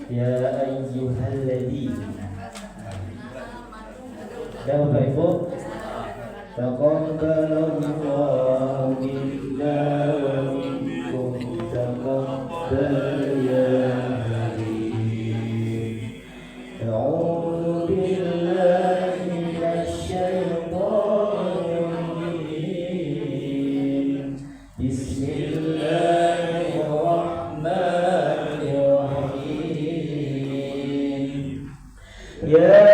Ya ayyuhalladzina. Dan Bapak Ibu, taqabbalallahu minna wa minkum taqabbal ya Habib. A'udzu billahi minasyaitonir rajim. Bismillahirrahmanirrahim. Ya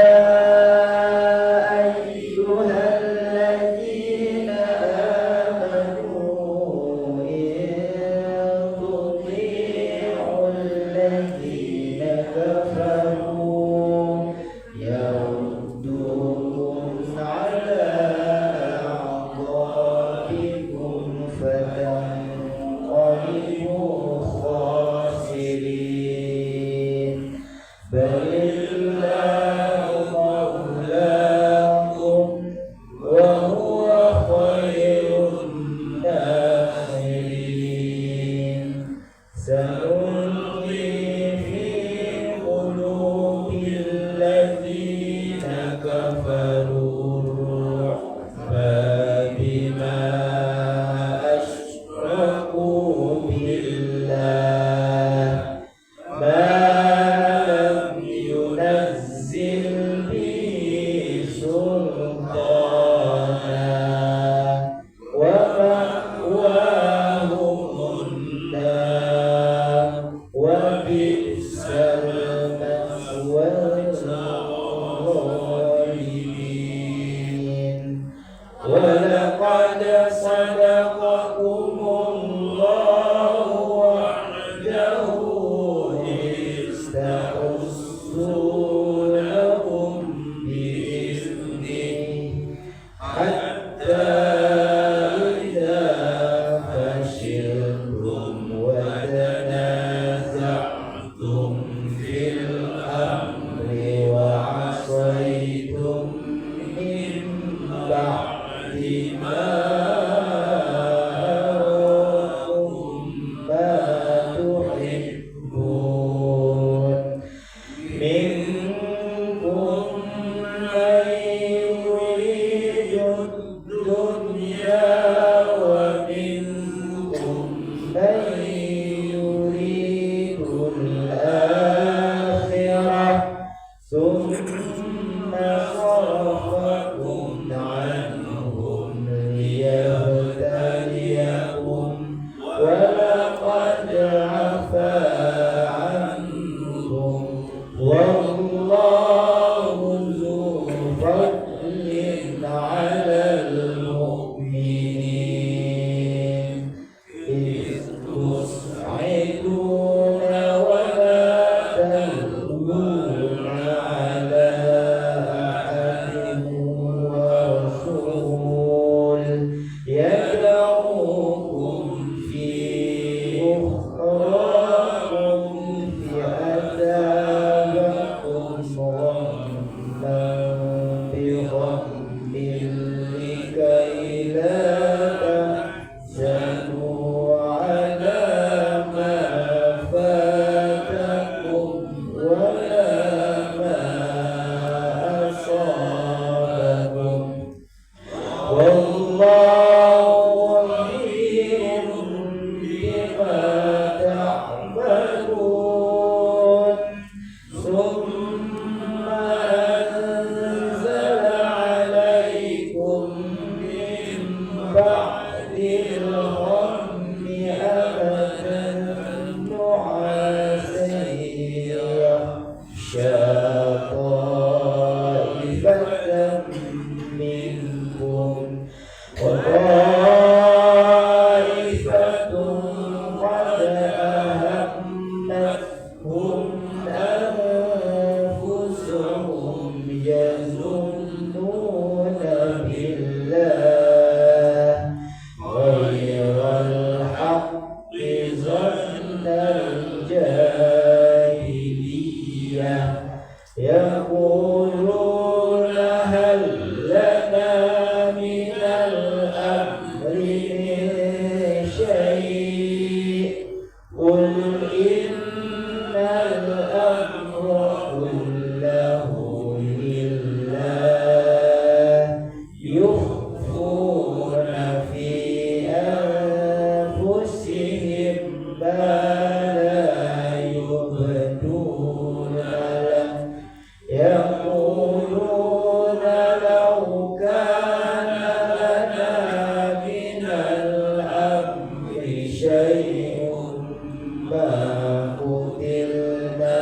قتلنا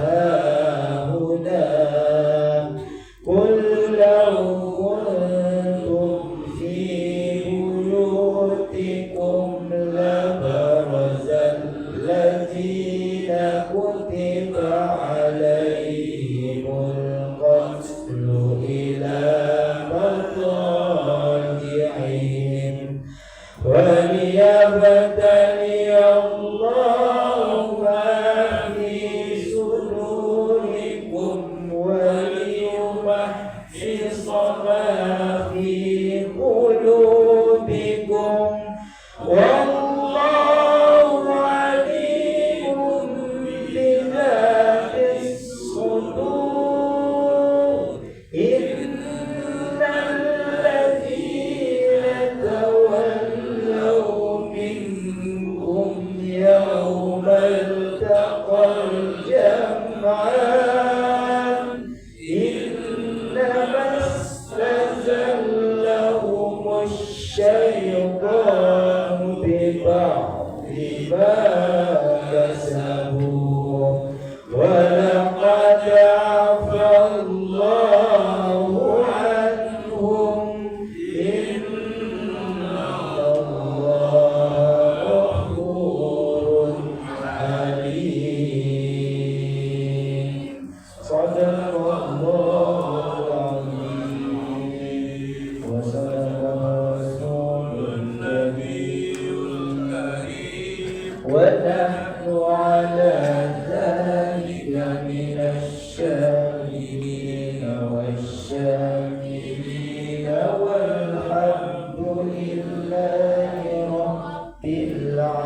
هاهنا قل لو كنتم في بيوتكم لبرز الذين كتب عليهم القتل إلى مضاجعهم وليبتلي الله ما في صدوركم وليمحص ما في قلوبكم والله عليم بذات الصدور إن الذين تولوا منكم يوم التقى الجمعان إنما استزلهم الشيطان ببعض ما كسبوا ولقد عفى الله عنهم إن الله غفور حليم صدق الله العظيم وصدق رسول النبي الكريم ونحن على ذلك من الشاهدين والشاكرين والحمد لله رب العالمين.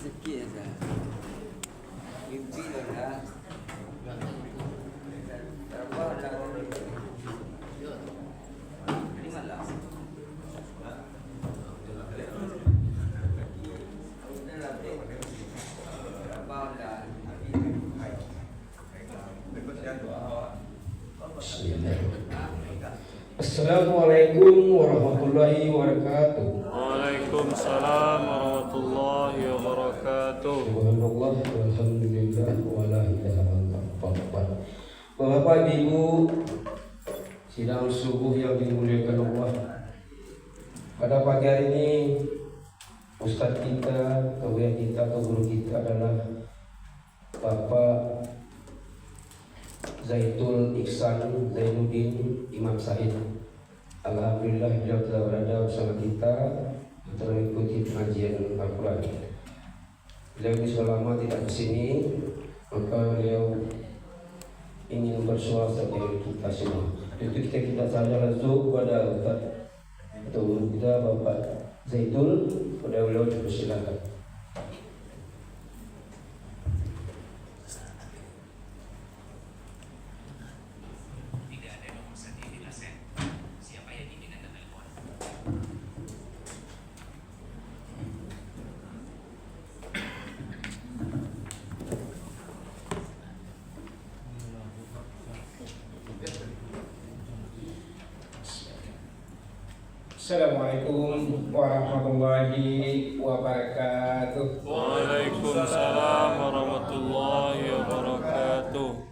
Sikit dah. Mimpi dah. Berapa dah? Ini malah. Assalamualaikum warahmatullahi wabarakatuh. Waalaikumsalam warahmatullahi wabarakatuh. Subhanallah walhamdulillah wala ilaha illallah. Bapak Ibu sidang subuh yang dimuliakan Allah. Pada pagi hari ini Ustaz kita, kemudian kita, guru kita adalah Bapak Zaitul Ihsan Zainuddin Imam Said. Alhamdulillah beliau telah berada bersama kita untuk mengikuti pengajian Al-Quran. Beliau ini sudah lama tidak di sini, maka beliau ingin bersuara dengan kita semua. Itu kita saja langsung kepada Ustaz atau guru kita Bapak Zaitul, kepada beliau dipersilakan. Assalamualaikum warahmatullahi wabarakatuh. Waalaikumsalam warahmatullahi wabarakatuh.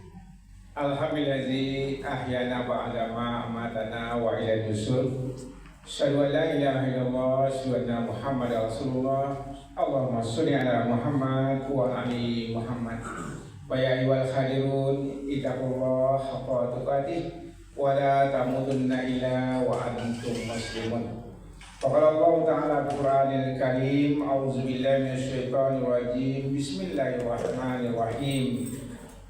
Alhamdulillahi ahyana ba'da ma amatana wa ila nusyur. Asyhadu an la ilaha illallah, asyhadu anna Muhammadar Rasulullah. Allahumma sholli ala Muhammad wa ali Muhammad. Wa ya ayyuhal hadirun ittaqullaha haqqa tuqatih wa la tamutunna illa wa antum muslimun. Qala Allah Ta'ala Al-Qur'anil Karim, a'udzu billahi minasyaitonir rajim. Bismillahirrahmanirrahim.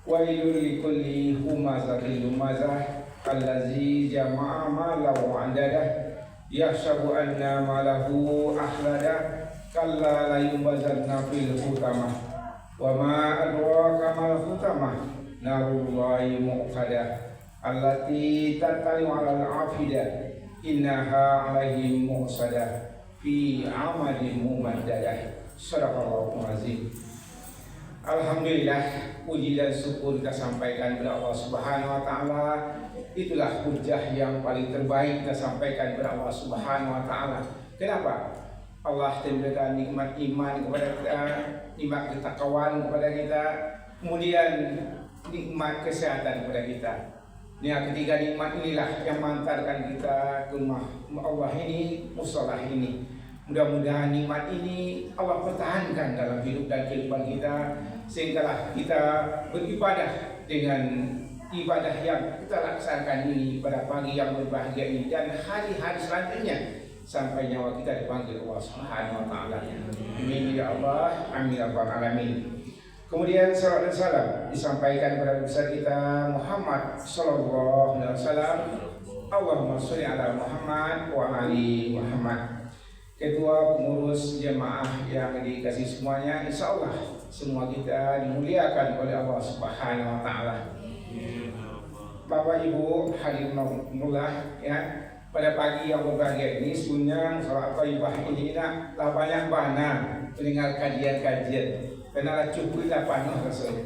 Wailul likulli humazatil lumazah allazi jama'a malahu 'andadah yahsabu anna malahu akhlada kalla la yumbazanna fil hutamah wa ma adraka mal hutamah narullahi muqadah allati tattali 'alal 'afidah innaha 'alaihim mu'sadah fi 'amadin mumaddadah. Shadaqallahul azim. Alhamdulillah, puji dan syukur kita sampaikan kepada Allah Subhanahu wa taala. Itulah hujah yang paling terbaik kita sampaikan kepada Allah Subhanahu wa taala. Kenapa? Allah memberikan nikmat iman kepada kita, nikmat ketakwaan kepada kita, kemudian nikmat kesehatan kepada kita. Yang ketiga nikmat inilah yang mengantarkan kita ke rumah Allah ini, musholah ini. Mudah-mudahan nikmat ini Allah pertahankan dalam hidup dan kehidupan kita, sehinggalah kita beribadah dengan ibadah yang kita laksanakan ini pada pagi yang berbahagia ini dan hari-hari selanjutnya sampai nyawa kita dipanggil Allah Subhanahu wa taala. Amin ya Allah, amin ya rabbal alamin. Kemudian salawat dan salam disampaikan kepada besar kita Muhammad sallallahu alaihi wasallam. Allahumma sholli ala Muhammad wa ali Muhammad. Ketua pengurus jemaah yang dikasih semuanya, insya Allah semua kita dimuliakan oleh Allah Subhanahu wa taala. Bapak Ibu hadirin mullah ya, pada pagi yang berbahagia ini sebenarnya salat thayyibah ini nak lah banyak bana mendengar kajian-kajian karena cukup lah panuh rasanya.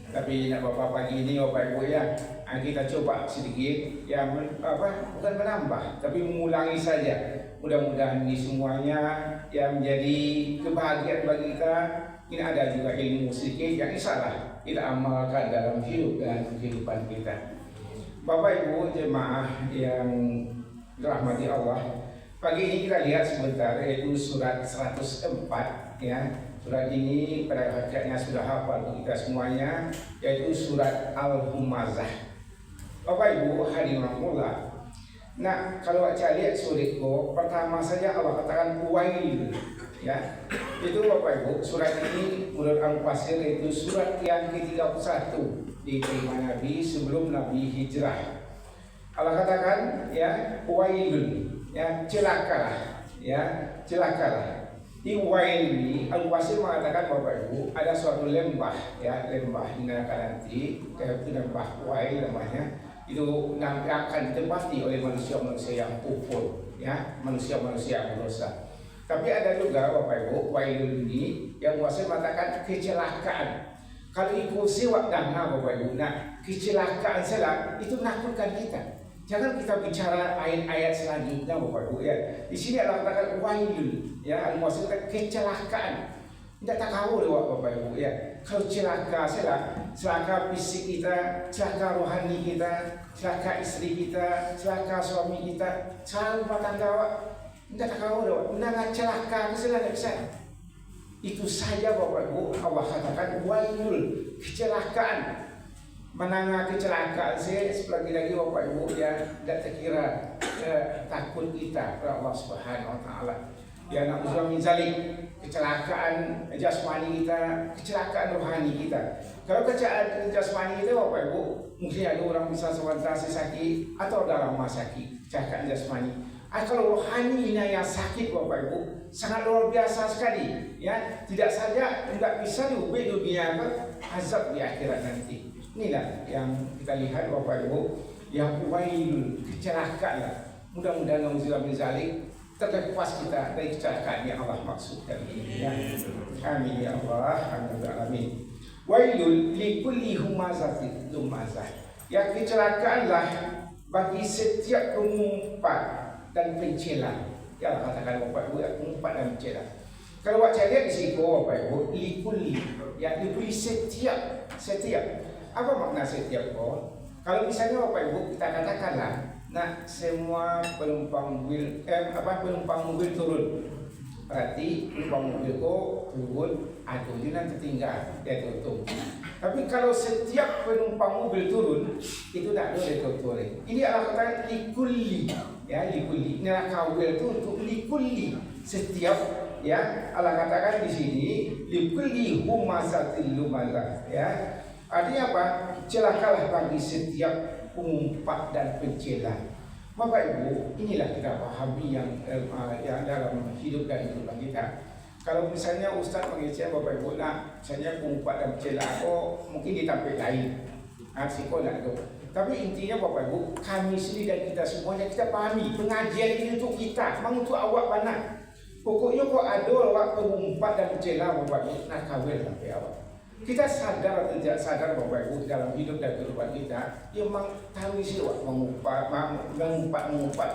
Tapi nak Bapak pagi ini Bapak Ibu ya, kita coba sedikit ya bukan menambah tapi mengulangi saja. Mudah-mudahan ini semuanya yang menjadi kebahagiaan bagi kita. Ini ada juga ilmu sedikit yang insyaAllah kita amalkan dalam hidup dan kehidupan kita. Bapak Ibu jemaah yang dirahmati Allah, pagi ini kita lihat sebentar yaitu surat 104 ya. Surat ini pada hakikatnya sudah hafal kita semuanya, yaitu surat Al-Humazah. Bapak Ibu hadirin rahmatullah. Nah, kalau saya lihat suratku, pertama saja Allah katakan wail ya. Itu Bapak Ibu, surat ini menurut Al-Fasir itu surat yang ke-31 diterima Nabi sebelum Nabi hijrah. Allah katakan ya, wailun ya, celakalah ya, celakalah. Di wail ini Al-Fasir mengatakan Bapak Ibu ada suatu lembah ya, lembah di neraka nanti, itu lembah wail namanya. Itu nanti akan ditempati oleh manusia-manusia yang kufur ya, manusia-manusia yang berdosa. Tapi ada juga Bapak Ibu wailun ini yang Wasir mengatakan kecelakaan. Kalau ikut siwak dana Bapak Ibu, nah kecelakaan salah itu menakutkan kita. Jangan kita bicara ayat-ayat selanjutnya Bapak Ibu ya. Di sini Allah katakan wailun ya, Al-Wasir kata kecelakaan. Tidak tahu Bapak Ibu ya. Kalau celaka celaka fisik kita, celaka rohani kita, celaka istri kita, celaka suami kita, celaka rumah tangga, tidak tahu menangani celaka tidak bisa. Itu saja Bapak Ibu Allah katakan wailul, kecelakaan. Menangani kecelakaan saya lagi Bapak Ibu ya, tidak terkira takut kita kepada Allah Subhanahu wa taala. Ya na'udzubillah min zalik, kecelakaan jasmani kita, kecelakaan rohani kita. Kalau kecelakaan jasmani kita Bapak Ibu, mungkin ada orang bisa sementara sakit atau dalam masa sakit, kecelakaan jasmani. Kalau rohani yang sakit Bapak Ibu, sangat luar biasa sekali. Ya, tidak saja tidak bisa diubah dunia azab di akhirat nanti. Inilah yang kita lihat Bapak Ibu, yang wail, kecelakaan. Mudah-mudahan na'udzubillah min zalik terlepas kita dari kecelakaan yang Allah maksudkan ini ya. Amin ya Allah, amin ya alamin. Wailul likulli humazatin lumazah. Ya, kecelakaanlah bagi setiap pengumpat dan pencela. Ya Allah katakan Bapak Ibu ya, pengumpat dan pencela. Kalau baca lihat di sini Bapak Ibu, likulli ya, likulli setiap. Apa makna setiap kau? Kalau misalnya Bapak Ibu kita katakanlah, nah semua penumpang mobil turun. Berarti penumpang mobil kau turun, atau dia nanti tinggal, dia tutup. Tapi kalau setiap penumpang mobil turun, itu tak boleh tutup. Ini Allah kata likulli, ya likulli. Inilah kawil itu untuk likulli setiap, ya Allah katakan di sini likulli humazatil lumazah, ya. Artinya apa? Celakalah bagi setiap pengumpat dan pencela. Bapak Ibu, inilah kita pahami yang dalam hidup dan kehidupan kita. Kalau misalnya Ustaz mengisah Bapak Ibu, nah misalnya pengumpat dan pencela, mungkin ditampil lain. Siko nak tu. Tapi intinya Bapak Ibu, kami sendiri dan kita semuanya kita pahami pengajian ini untuk kita, memang untuk awak mana. Pokoknya kok ada awak pengumpat dan pencela Bapak Ibu nak kawin sampai awak. Kita sadar atau tidak sadar Bapak Ibu dalam hidup dan kehidupan kita, ya memang kami sih awak mengumpat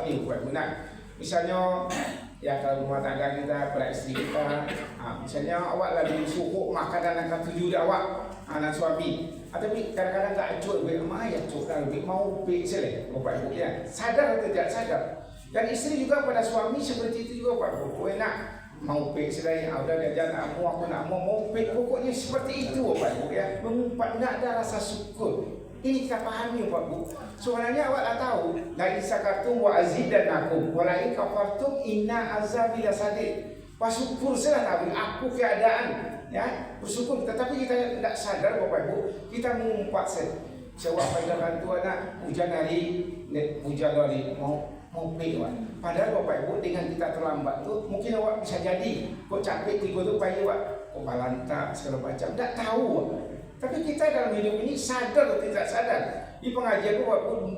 ini Bapak Ibu. Nah, misalnya ya kalau rumah tangga kita, pada istri kita, misalnya awak lagi suku makanan akan tuju awak, anak suami, tapi kadang-kadang tak acuh, ya cuh, lebih mau bik sih, Bapak Ibu ya, sadar atau tidak sadar. Dan istri juga pada suami seperti itu juga Bapak Ibu, enak mau bik sih, udah dia nak aku nak mau bik, pokoknya seperti itu Bapak Ibu ya, mengumpat nak ada rasa syukur. Ini kita pahami Bapak Ibu. Sebenarnya awak dah tahu, la in syakartum wa azidannakum wa la in kafartum inna azabi lasadid. Bersyukur saya tahu aku keadaan ya, bersyukur tetapi kita tidak sadar Bapak Ibu, kita mengumpat sewak pada bantu anak hujan hari mau pergi. Padahal Bapak Ibu dengan kita terlambat tu mungkin awak bisa jadi kok capek tiga tu pagi awak kok balantak segala macam, tak tahu. Tapi kita dalam hidup ini sadar atau tidak sadar, di pengajian itu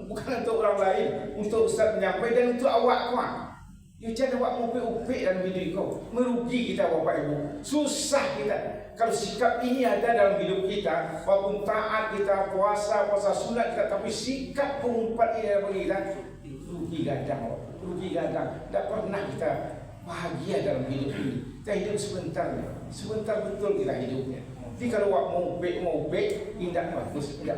bukan untuk orang lain, untuk Ustaz menyampaikan dan untuk awak kuat. You jangan awak upik-upik dalam hidup kau, merugi kita Bapak Ibu, susah kita. Kalau sikap ini ada dalam hidup kita, walaupun taat kita, puasa sunat kita, tapi sikap pengumpat ini dalam kita, rugi gadang. Tak pernah kita bahagia dalam hidup ini. Kita hidup sebentar betul kita hidupnya. Jadi kalau awak mau baik, tidak bagus pula.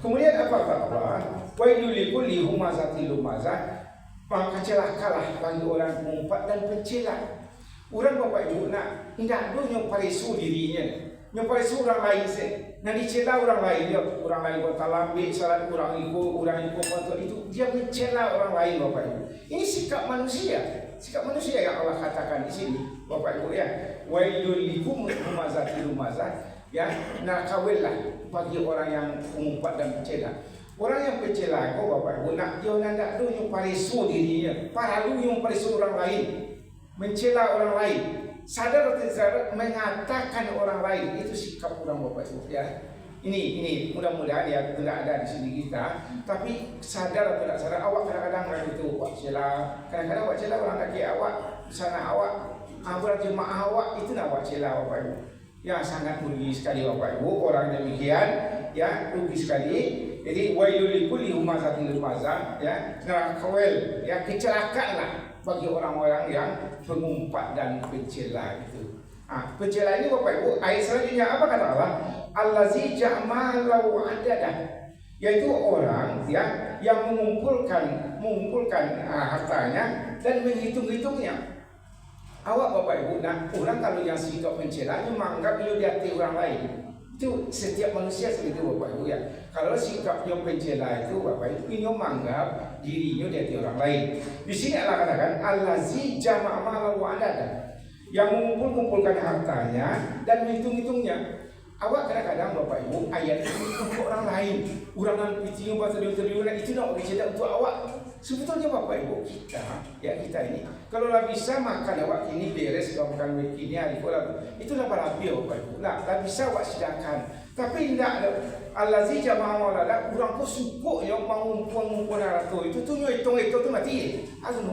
Kemudian apa kata Allah? Wailul likulli humazatil lumazah. Maka celakalah bagi orang pengumpat dan pencela. Orang Bapak Ibu nak tidak ada yang parisu dirinya, yang parisu orang lain sih. Nah dicela orang lain, dia orang lain kata lambe, salat orang ikut patut itu dia mencela orang lain Bapak Ibu. Ini sikap manusia yang Allah katakan di sini Bapak Ibu ya. Wailul likum humazatil lumazah ya, nak kawinlah bagi orang yang mengumpat dan pencela. Orang yang pencela kau Bapak Ibu nak dia nak ada yang parisu dirinya, paralu yang parisu orang lain, mencela orang lain, sadar atau tidak sadar mengatakan orang lain, itu sikap orang Bapak Ibu ya. Ini mudah-mudahan ya tidak ada di sini kita, tapi sadar atau tidak sadar awak kadang-kadang itu awak cela, kadang-kadang awak cela orang kaki awak, sana awak jemaah awak itu nak awak cela Bapak Ibu. Ya sangat rugi sekali Bapak Ibu, orang demikian ya rugi sekali. Jadi wailul likulli humazatil lumazah ya, neraka ya, kecelakaanlah bagi orang-orang yang pengumpat dan pencela itu. Pencela ini Bapak Ibu, ayat selanjutnya apa kata Allah? Allazi ja'malau adadah, yaitu orang ya yang mengumpulkan hartanya dan menghitung-hitungnya. Awak Bapak Ibu, nah orang kalau yang sikap mencela menganggap dia di hati orang lain. Itu setiap manusia seperti itu Bapak Ibu ya. Kalau sikapnya pencela itu Bapak Ibu, ini menganggap dirinya di hati orang lain. Di sini Allah katakan allazi jama'a malahu adada, yang mengumpulkan hartanya dan menghitung-hitungnya. Awak kadang-kadang Bapak Ibu ayat ini untuk orang lain, orang yang pitiung bahasa terliur itu nak bercerita untuk awak. Sebetulnya Bapak Ibu kita ini kalau lah bisa makan awak ini beres kalau makan ini hari itulah barabi Bapak Ibu. Lah bisa awak sedangkan. Tapi tidak allazi jama'a maulada orang kau suku yang mengumpul harta itu tu hitung tu mati. Aku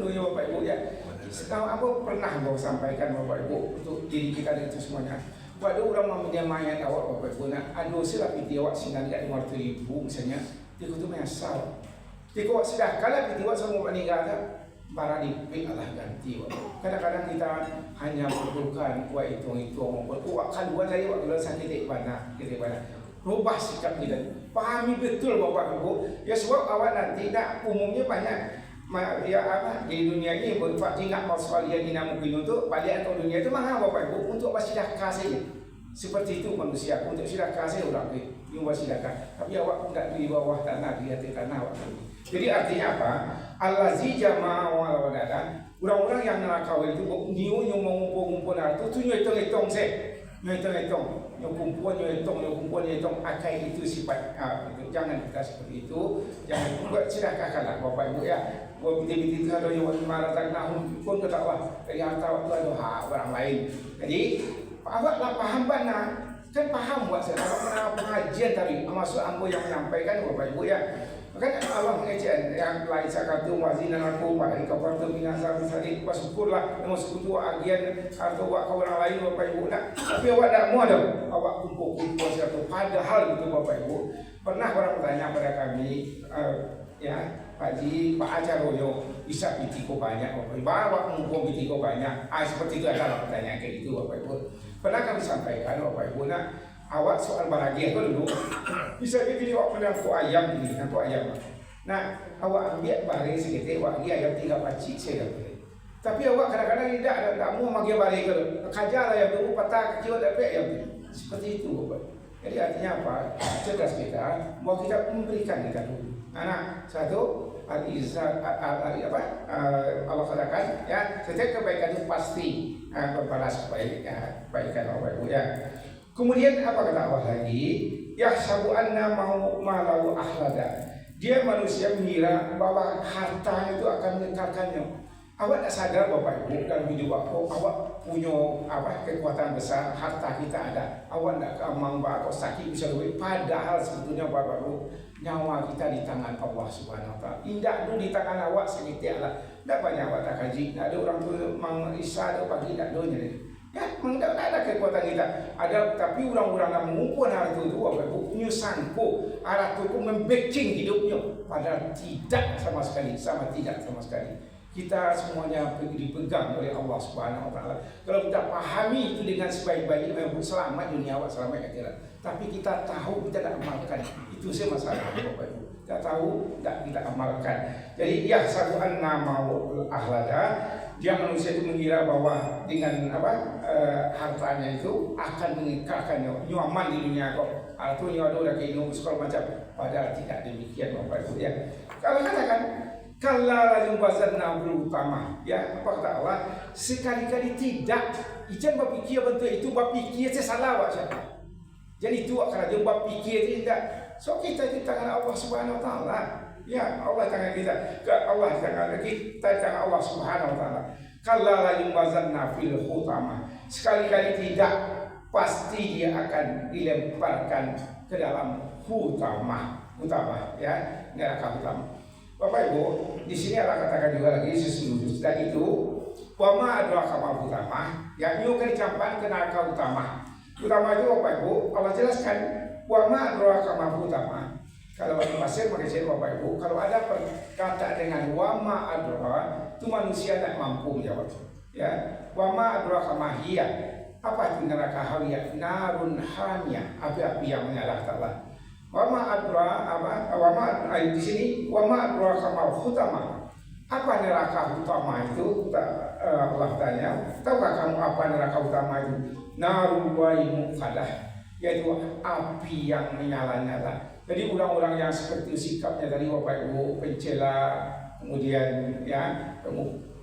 ya Bapak Ibu ya. Setahu apa pernah mau sampaikan Bapak Ibu untuk diri kita dan itu semuanya. Ada orang mau menyamakan awak Bapak Ibu nak aduh sila piti awak singgah dekat 500,000 misalnya. Dia tu menyesal. Dia awak sudah kalah piti awak semua meninggal dah. Barang dipik Allah ganti awak. Kadang-kadang kita hanya berbukan awak hitung-hitung. Awak kaluan saya awak kalau sakit di mana. Rubah sikap kita. Pahami betul Bapak Ibu. Ya sebab awak nanti nak umumnya banyak di dunia ini berfak tingkat masalah yang mungkin untuk balik atau dunia itu mahal Bapak Ibu untuk bersedekah saja. Seperti itu manusia untuk sedekah saja orang yang bersedekah. Tapi awak tidak di bawah tanah, di atas tanah awak. Jadi artinya apa? Allazi jama'a wa wadada. Orang-orang yang nakal itu niu yang mengumpul-ngumpul harta tu hitung-hitung saja. Hitung-hitung, yang kumpul akai itu sifat itu. Jangan kita seperti itu. Jangan buat sedekahkanlah Bapak Ibu ya. Betul-betul kalau yang marah tak nahum pun kata Allah dari harta waktu ada hak orang lain. Jadi awaklah paham benar Kan paham buat saya kalau pengajian tadi maksud ambo yang menyampaikan Bapak Ibu ya. Kan Allah mengajian yang lain sakatu wazinan aku pada kafartu minasa bisari bersyukurlah yang sekutu agian atau awak orang lain Bapak Ibu nak. Tapi awak tak mau ada awak kumpul-kumpul satu padahal itu Bapak Ibu. Pernah orang bertanya pada kami ya Pak Haji, Pak Acaroyo bisa pitiko banyak Bapak Ibu. Bawa ngumpul pitiko banyak. Seperti itu adalah pertanyaan kayak itu Bapak Ibu. Pernah kami sampaikan Bapak Ibu nak awak soal bahagia itu dulu bisa jadi awak menangku ayam ini, menangku ayam. Nah, awak ambil barang sedikit, awak dia ayam 3 pacik saya dapat. Tapi awak kadang-kadang tidak mau magi barang itu. Kajar ayam dulu patah kecil dapat ayam. Seperti itu Bapak. Jadi artinya apa? Cerdas kita, mau kita memberikan kita dulu. Anak satu al-izat Allah katakan ya setiap kebaikan itu pasti berbalas kebaikan Bapak Ibu ya. Kemudian apa kata Allah lagi? Yahsabu anna malahu ahlada. Dia manusia mengira bahwa harta itu akan mengekalkannya. Awak tak sadar Bapak Ibu dalam hidup awak punya kekuatan besar, harta kita ada. Awak tak keamang atau sakit bisa duit. Padahal sebetulnya Bapak Ibu nyawa kita di tangan Allah Subhanahu Wa Taala. Indah tu di tangan awak sedikit lah. Tak banyak awak tak kaji. Tak ada orang tu mengisa ada pagi tak donya. Ya, memang tak ada kekuatan kita. Ada tapi orang-orang yang mengumpul harta itu Bapak Ibu punya sangko harta itu membacking hidupnya. Padahal tidak sama sekali, tidak sama sekali. Kita semuanya dipegang oleh Allah Subhanahu Wa Taala. Kalau kita pahami itu dengan sebaik-baiknya, selamat dunia awak, selamat akhirat. Tapi kita tahu kita tidak amalkan. Itu sih masalah Bapak Ibu. Kita tahu tidak kita amalkan. Jadi ya satu nama ahlada. Dia manusia itu mengira bahwa dengan hartanya itu akan mengikarkannya nyaman di dunia kok. Atau nyawa dah kayak ini sekolah macam. Padahal tidak demikian Bapak Ibu ya. Kalau katakan kalla yubazanna utama ya apa kata Allah sekali-kali tidak ijan berfikir bentuk itu berfikir saya salah siapa jadi itu kalau dia berfikir tidak so kita di tangan Allah Subhanahu Wa Taala ya Allah tangan kita ke Allah tangan kita tangan Allah Subhanahu Wa Taala kalla yubazanna fil utama sekali-kali tidak pasti dia akan dilemparkan ke dalam utama ya neraka utama. Bapak Ibu, di sini Allah katakan juga lagi sesungguhnya itu wama adalah kamal utama, yang itu kecampur ke neraka utama. Utama itu Bapak Ibu, Allah jelaskan wama adalah kamal utama. Kalau di pasir pakai Bapak Ibu, kalau ada perkata dengan wama adalah itu manusia tak mampu menjawab. Ya, wama adalah kamahiyah. Apa itu neraka hawiyah? Narun hamiyah, api-api yang menyala Allah. Wama adra di sini wama adra kamal utama. Apa neraka utama itu? Allah tanya, tahukah kamu apa neraka utama itu? Narul muqadah, yaitu api yang menyala-nyala. Jadi orang-orang yang seperti sikapnya tadi Bapak Ibu pencela, kemudian ya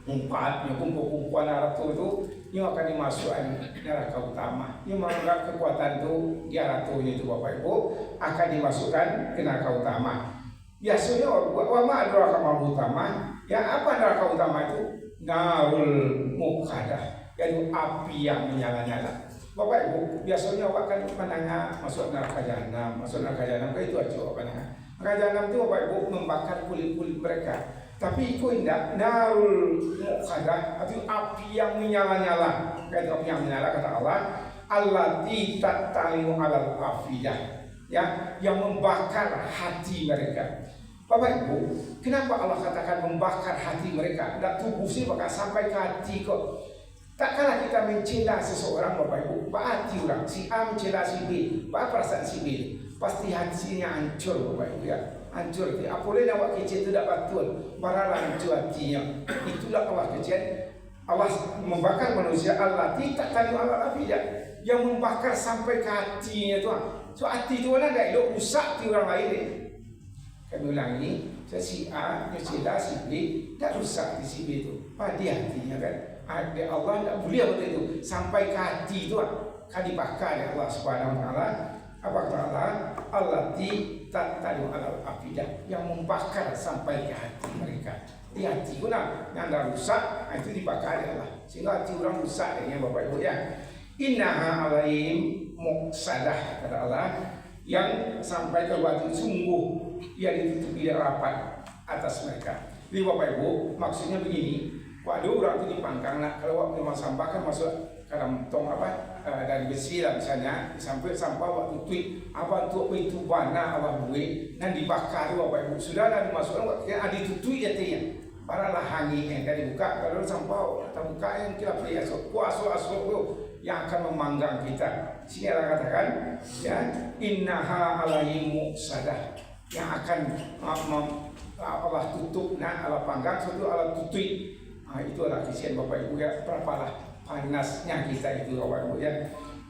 umpat, kumpul-kumpulan ratu itu yang akan dimasukkan neraka utama. Yang menganggap kekuatan itu dia ratunya itu Bapak Ibu akan dimasukkan ke neraka utama. Biasanya wama neraka utama. Ya apa neraka utama itu? Narul muqadah, yaitu api yang menyala-nyala. Bapak Ibu biasanya awak akan menengah masuk neraka jahanam, itu aja awak menengah. Neraka jahanam itu Bapak Ibu membakar kulit-kulit mereka. Tapi itu indah, narul muqadah, itu api yang menyala-nyala. Kata api yang menyala kata Allah, allati tattalimu alal afidah, ya, yang membakar hati mereka. Bapak Ibu, kenapa Allah katakan membakar hati mereka? Tidak tubuh sih bakal sampai ke hati kok. Tak kalah kita mencela seseorang Bapak Ibu, pak hati orang, si A mencela si B, pak perasaan si B, pasti hatinya hancur Bapak Ibu ya. Hancur hati. Apalagi awak kecil itu tidak betul. Baralah hancur hatinya. Itulah Allah kecil. Allah membakar manusia. Allah tidak tadi Allah tidak yang membakar sampai ke hatinya itu. So hati itu mana dah elok rusak di orang lain. Kami ulangi, si A, si B, tidak rusak di si B itu. Pada hatinya kan. Allah tidak boleh betul itu sampai ke hati itu. Kan dibakar oleh Allah Subhanahu Wa Taala. Apa kata Allah? Allah tak tahu alal afidah yang membakar sampai ke hati mereka. Di hati guna yang dah rusak itu dibakar Allah. Sehingga hati orang rusak ya Bapak Ibu ya. Innaha alaihim muqsadah kata Allah, yang sampai ke waktu sungguh ia ditutupi rapat atas mereka. Jadi Bapak Ibu, maksudnya begini, waktu orang itu dipangkang, nah kalau waktu mau sampah kan masuk ke dalam tong dari besi lah misalnya, sampai sampah waktu tweet apa untuk itu bana apa buih, dan dibakar Bapak Ibu sudah dan dimasukkan waktu ada itu tweet ya tiang, paralah hangi yang dari buka kalau sampah atau buka yang kita beli asok yang akan memanggang kita. Sini Allah katakan ya innaha alaihim muqsadah, yang akan Allah tutup, nah Allah panggang suatu Allah tutup. Itu adalah kisian Bapak Ibu ya, berapalah panasnya kita itu Bapak Ibu ya.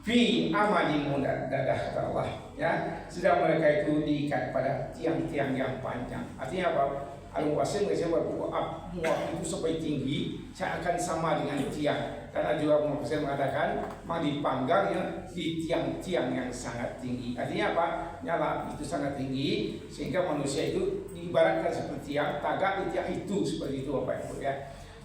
Fi amalin mudadah kata Allah ya, sedang mereka itu diikat pada tiang-tiang yang panjang. Artinya apa? Al-Muqassim muat itu sampai tinggi, saya akan sama dengan tiang. Karena juga Muqassim mengatakan mau dipanggang ya, di tiang-tiang yang sangat tinggi. Artinya apa? Nyala itu sangat tinggi sehingga manusia itu diibaratkan seperti tiang, tagak di tiang itu seperti itu Bapak Ibu ya.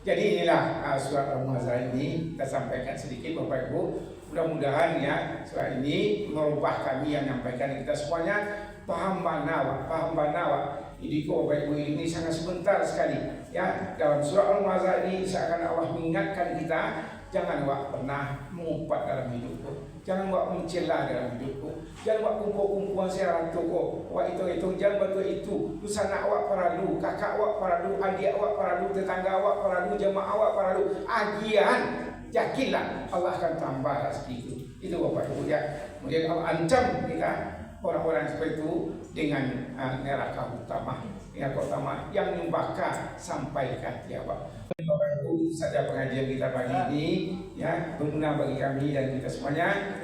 Jadi inilah surat Al-Mu'azzah ini kita sampaikan sedikit Bapak Ibu. Mudah-mudahan ya surat ini merubah kami yang menyampaikan kita semuanya paham banawa. Jadi Bapak Ibu ini sangat sebentar sekali ya, dalam surah Al-Mu'azzah ini seakan Allah mengingatkan kita jangan pernah mengumpat dalam hidupku, jangan mencela dalam hidupku, jangan kumpul-kumpulan secara toko, itu jangan bantu itu, sanak awak perlu, kakak awak perlu, adik awak perlu, tetangga awak perlu, jemaah awak perlu, agian yakinlah Allah akan tambah rezeki itu Bapak Ibu ya. Kemudian Allah ancam kita orang-orang seperti itu dengan neraka utama yang membakar sampai ke tiaba. Bapak Ibu, itu saja pengajian kita pagi ini ya, berguna bagi kami dan kita semuanya.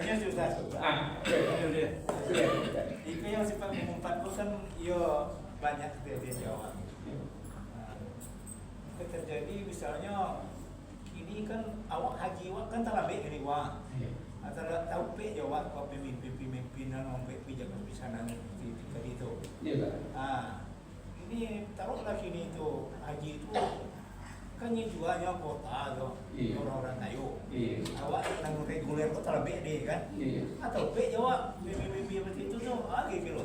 Itu yang sifat mengumpat kan yo banyak kejadian Jawa. Terjadi misalnya ini kan awak haji kan terlebih dari antara tahu pe Jawa kau pemimpinan sampai pijak kebisanan tadi itu. Ini taruhlah sini itu haji itu kan jualnya kota orang-orang kayu. Awak yang reguler kok terlebih deh kan? Atau pe Jawa seperti itu tuh gitu.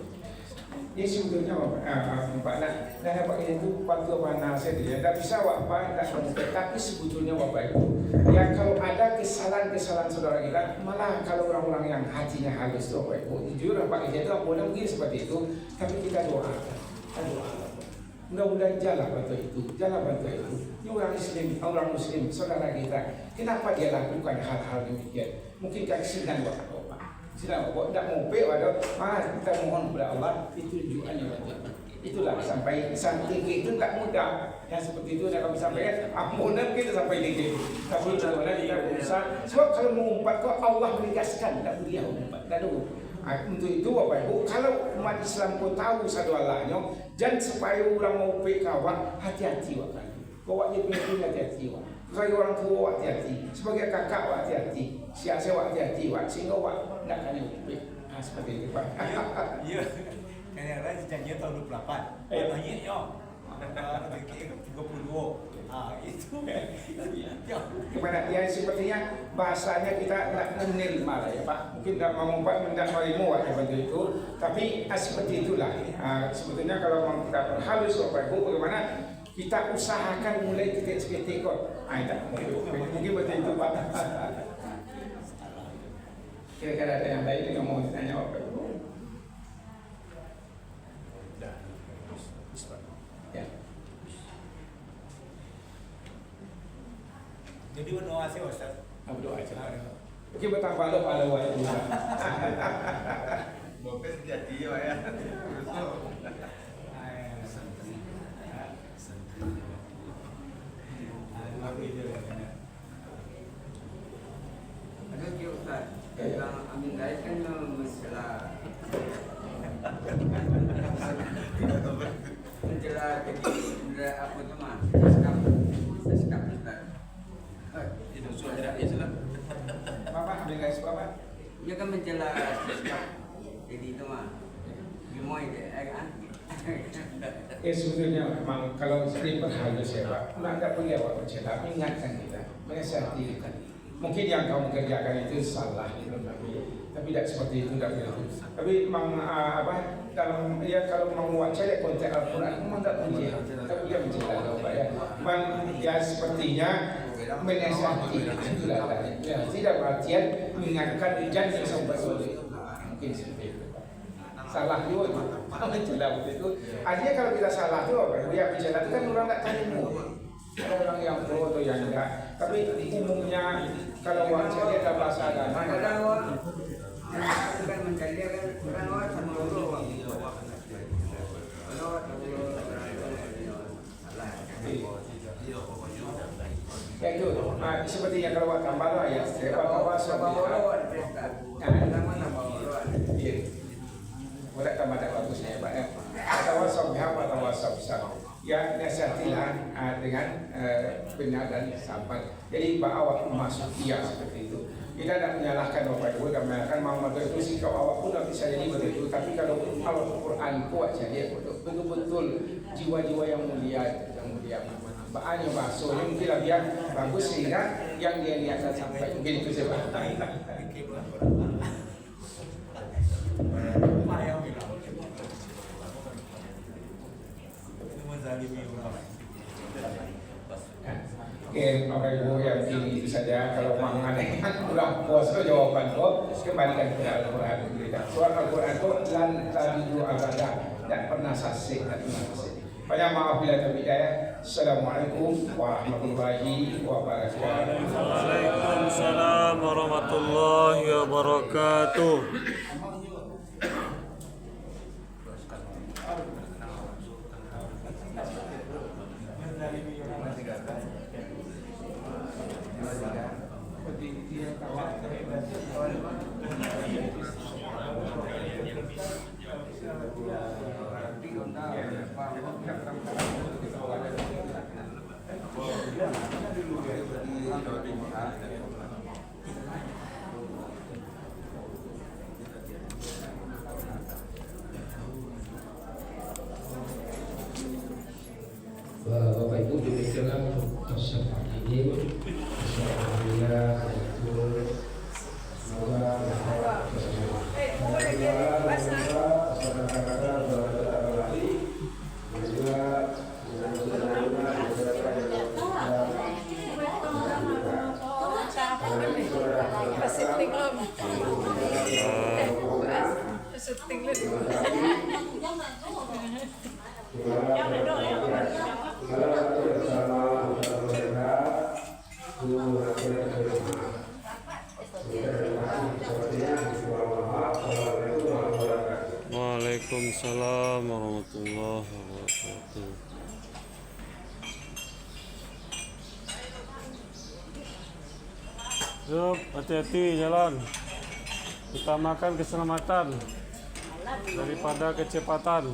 Ini sebetulnya Pak Pak itu waktu nasihat dia tidak bisa tapi sebetulnya Bapak Ibu ya, kalau ada kesalahan saudara kita, malah kalau orang-orang yang hatinya halus tuh Bapak Ibu jujur Pak itu mudah mungkin seperti itu, tapi kita doa mudah-mudahan jalan bantu itu. Ini orang muslim saudara kita, kenapa dia lakukan hal-hal demikian? Mungkin kasihan Bapak tidak mau kita mohon kepada Allah ditunjukkannya bantu. Itulah sampai tinggi itu tak mudah. Yang seperti itu kami sampaikan, mudah kita sampai tinggi. Tapi mudah-mudahan kita berusaha. Sebab kalau mengumpat kok Allah menegaskan tak boleh mengumpat. Untuk itu Bapak Ibu, kalau umat Islam pun tahu satu Allahnya, jangan supaya orang mau pekawak hati-hati wakan. Bawa dia punya hati-hati wak. Sebagai orang tua hati-hati, sebagai kakak hati-hati, siasa hati-hati wak, sehingga wak tidak akan nyupik. Seperti itu Pak. Iya. Karena janjinya tahun 28. Banyak yo. 32. Itu. Kepada ya sepertinya bahasanya kita tidak menerima lah ya Pak. Mungkin tidak mengumpat, tidak merimu ya bantu itu. Tapi seperti itulah. Sebetulnya kalau kita berhalus Bapak Ibu, bagaimana kita usahakan mulai titik-titik kok. Mungkin betul itu Pak. Kira-kira ada yang lain yang mau ditanya Bapak Ibu? Ya. Jadi berdoa sih Ustaz. Berdoa aja. Oke, bertambah lo pada waktu. Bapak jadi ya. Ada dia Ustaz, yang Amin Rais kan mencela jadi apa tu mah? Seskap Ustaz. Itu sudah Islam. Bapak Amin Rais Bapak. Dia kan mencela seskap. Jadi itu mah. Gimoy kan? Sebetulnya memang kalau sering berhalus ya Pak, tidak perlu awak mencela, ingatkan kita, menasihati kita. Mungkin yang kamu kerjakan itu salah itu, Tapi tidak seperti itu, tidak begitu. Tapi memang dalam kalau mau cari konteks Al-Quran memang tak punya, tak punya menceritakan Pak ya. Memang ya sepertinya menasihati itulah ya, tidak berartian mengingatkan janji sampai mungkin seperti itu. Salah juga itu, mencelah itu. Artinya kalau kita salah itu apa? Yang bicara itu kan orang tak tahu. Ada orang yang pro atau yang enggak. Tapi umumnya kalau wajah dia ada bahasa agama. Bukan mencari kan orang sama dulu. Ya itu, sepertinya kalau tambah lah ya. Boleh tambah tak bagusnya ya Pak ya. Atau WhatsApp atau WhatsApp ya nasihatilah dengan benar dan sabar. Jadi awak masuk iya seperti itu. Kita tidak menyalahkan Bapak Ibu, dan menyalahkan Muhammad itu sikap awak pun tidak bisa jadi begitu. Tapi kalau Al-Quran kuat jadi betul-betul jiwa-jiwa yang mulia, bahannya bahasanya mungkin lebih bagus sehingga yang dia lihat dan sampai mungkin itu saja. Oke, Bapak Ibu yang ini itu saja. Kalau memang ada yang kurang puas ke jawaban kok, kembalikan ke Al-Quran. Soal Al-Quran itu lan tabidu abada, tidak pernah sasih, tidak pernah sasih. Banyak maaf bila terhidayah. Assalamualaikum warahmatullahi wabarakatuh. Waalaikumsalam warahmatullahi wabarakatuh. Bapak Ibu demikianlah tafsir pagi ini. Alhamdulillah betul. Semoga Waalaikumsalam warahmatullahi wabarakatuh. Yuk, hati-hati jalan. Utamakan keselamatan daripada kecepatan.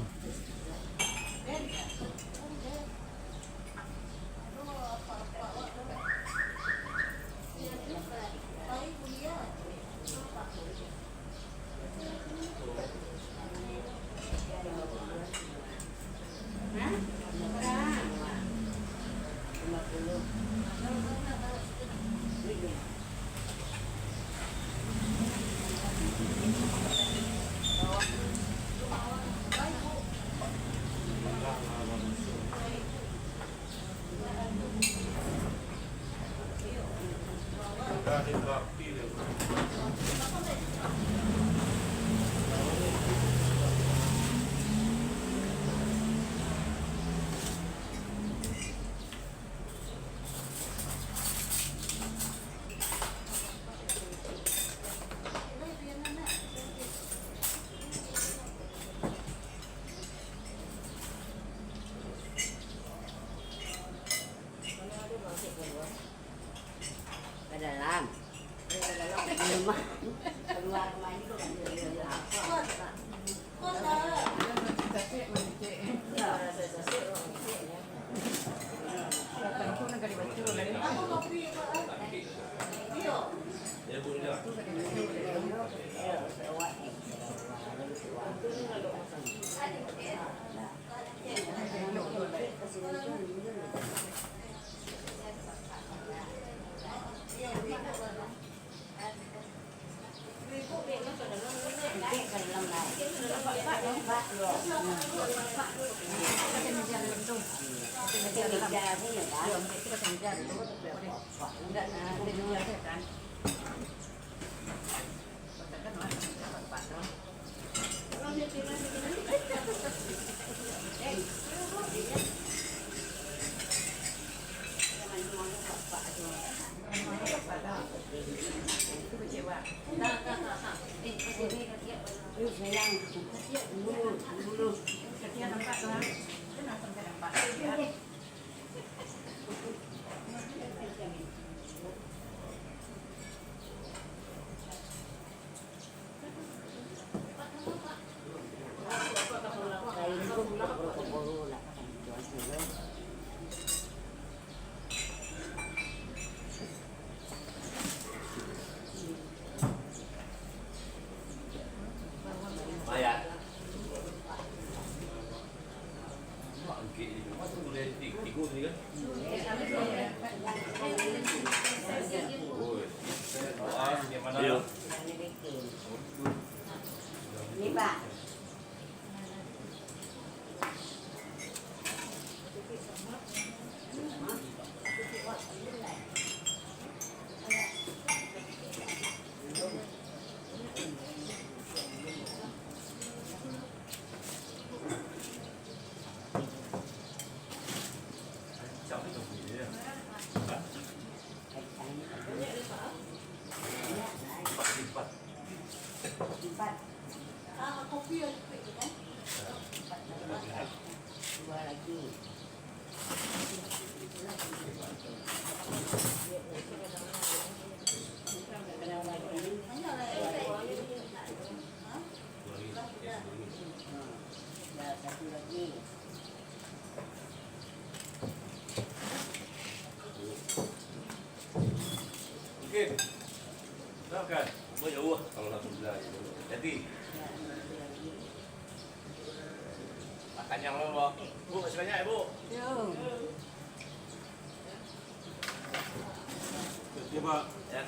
Ini Pak. Dua lagi. Satu lagi. Mungkin. Tahu kan? Oh ya Allah, kalau alhamdulillah. Jadi makan yang lo, Bu, masih banyak ya, Bu. Ya, Pak. Ya.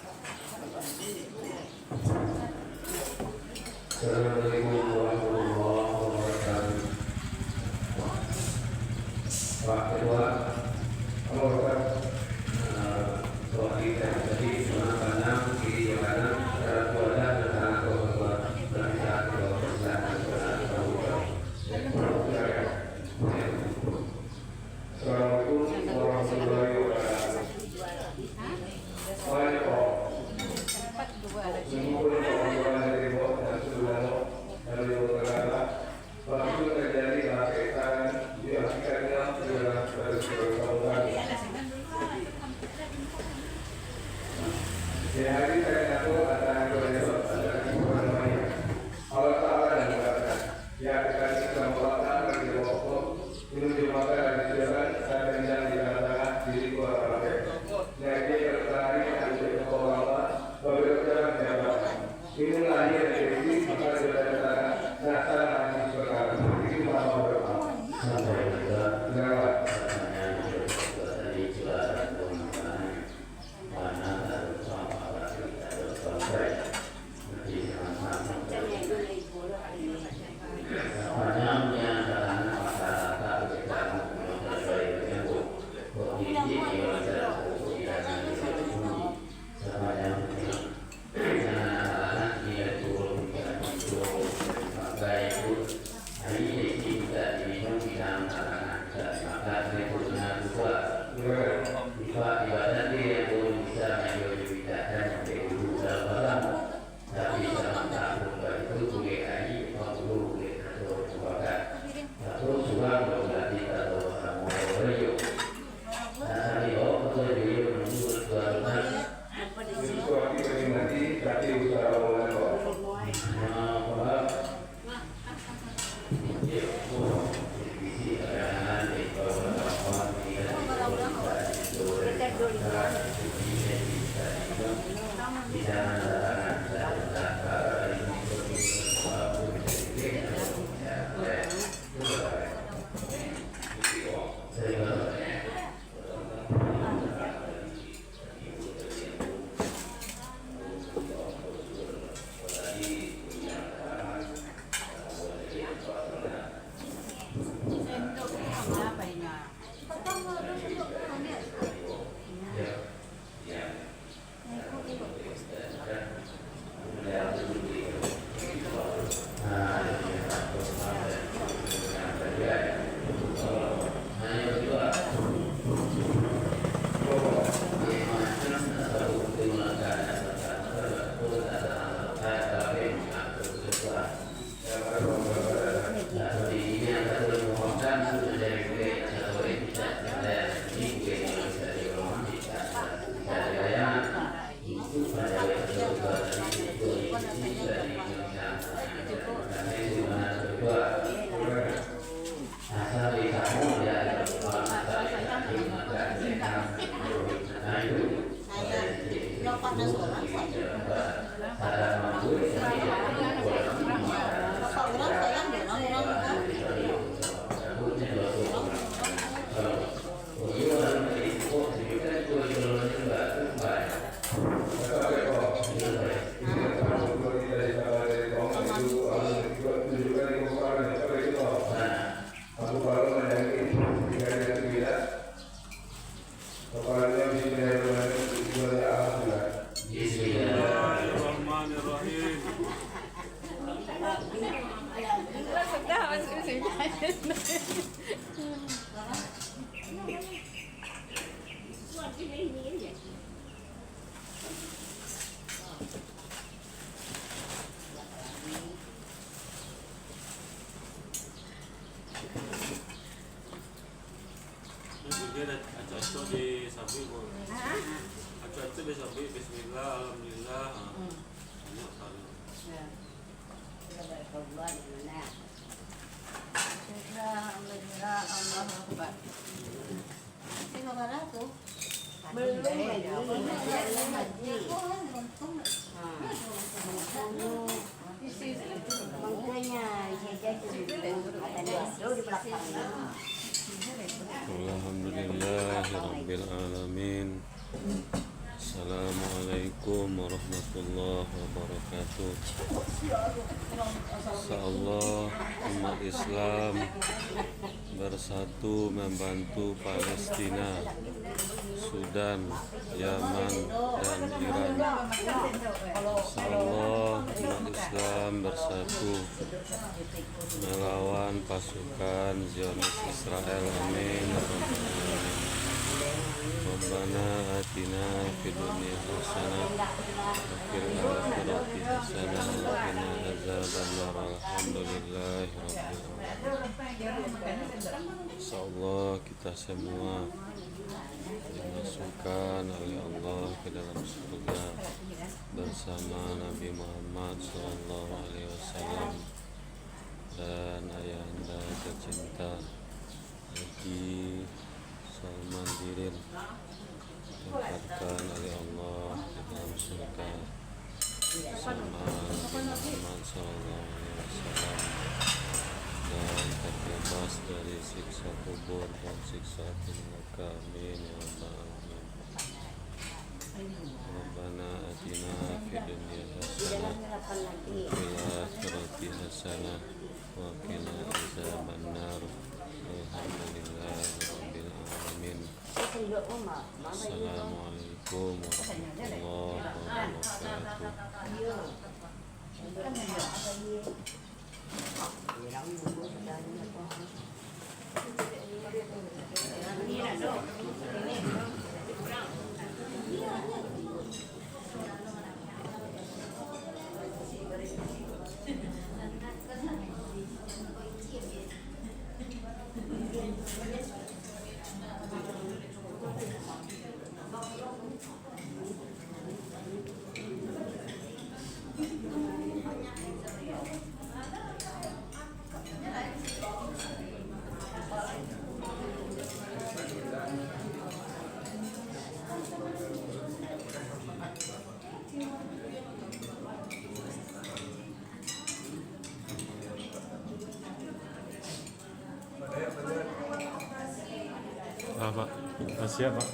Assalamualaikum warahmatullahi wabarakatuh. Pak Ketua, doa kita tadi kanan kiri kanan cara kuada dan tangan kuada berangkat ke belakang Assalamualaikum warahmatullahi wabarakatuh. Waktu terjadi kemacetan, dia akhirnya sudah berkerumun. Di hari saya tahu ada Allah Taala dan mengatakan, ya kasih kemampuan bagi waktu menuju maka dan jalan saya yang di tengah diri gua pakai. Jadi berlari untuk kepala berjalan jalan. Ini lahir dari maka sudah rasa lagi sekarang. Ini mau berapa? Sampai kita lewat. aco-aco di sapi bu. Aco-aco di sapi. Bismillah, alhamdulillah. Banyak kali. Kita berkorban mana? Alhamdulillah, Allah Akbar. Tengok mana tu? Belum lagi. Makanya di belakangnya. Alhamdulillahirabbil alamin. Assalamualaikum warahmatullahi wabarakatuh. Insyaallah umat Islam bersatu membantu Palestina, Sudan, Yaman, dan Iran. Insyaallah umat Islam bersatu melawan pasukan Zionis Israel. Amin. Rabbana atina fid dunya hasanah wa fil akhirati hasanah wa qina adzabannar. Alhamdulillahirabbil alamin. Insyaallah kita semua dimasukkan oleh Allah ke dalam surga bersama Nabi Muhammad SAW dan ayahanda tercinta Haji Salman Dirin, ditempatkan oleh Allah di dalam surga bersama Nabi Muhammad SAW dan terbebas dari siksa kubur dan siksa api neraka. Amin ya rabbal alamin. Rabbana atina fid dunya hasanah wa fil akhirati hasanah wa qina adzabannar. Alhamdulillahirabbil alamin. Assalamualaikum warahmatullahi Pak, siap Pak.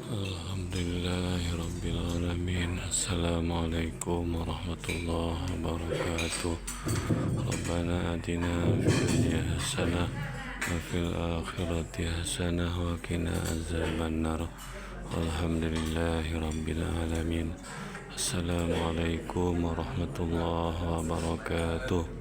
Alhamdulillahirrabbilalamin. Assalamualaikum warahmatullahi wabarakatuh. Rabbana atina fid dunya hasanah wa fil akhirati hasanah wa qina azabannar. Alhamdulillahirrabbilalamin. Assalamualaikum warahmatullahi wabarakatuh.